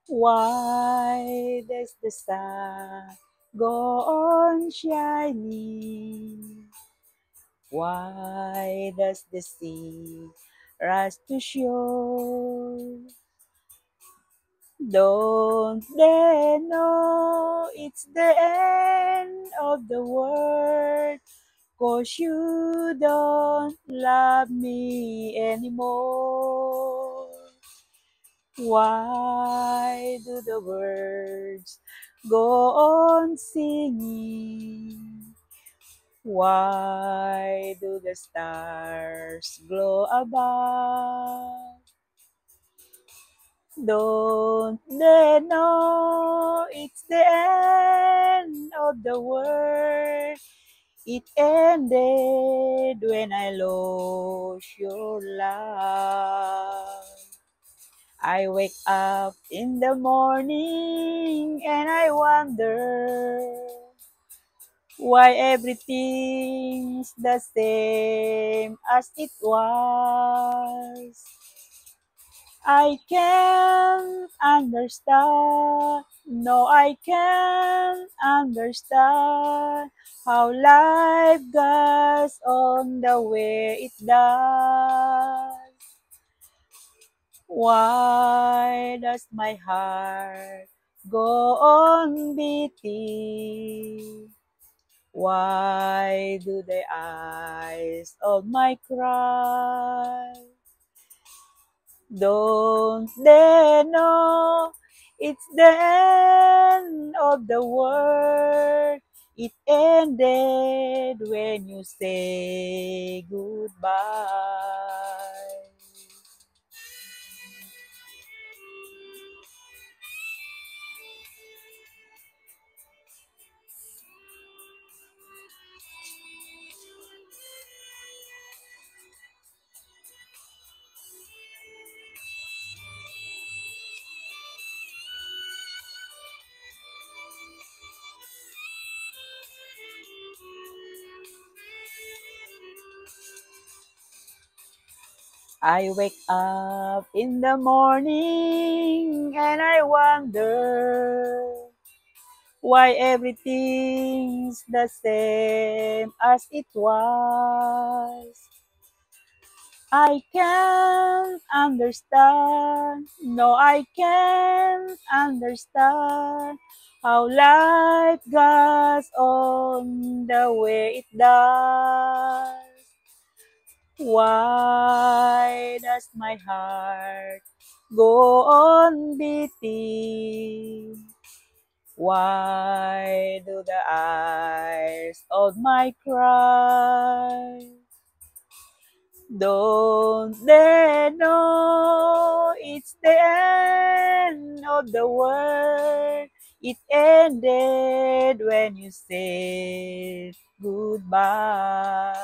Why does the sun go on shining? Why does the sea rush to shore? Don't they know it's the end of the world? 'Cause you don't love me anymore. Why do the birds go on singing? Why do the stars glow above? Don't they know it's the end of the world? It ended when I lost your love. I wake up in the morning and I wonder why everything's the same as it was. I can't understand, no, I can't understand how life goes on the way it does. Why does my heart go on beating? Why do the eyes of my cry? Don't they know it's the end of the world? It ended when you say goodbye. I wake up in the morning and I wonder why everything's the same as it was. I can't understand, no, I can't understand how life goes on the way it does. Why does my heart go on beating? Why do the eyes of my cry? Don't they know it's the end of the world? It ended when you said goodbye.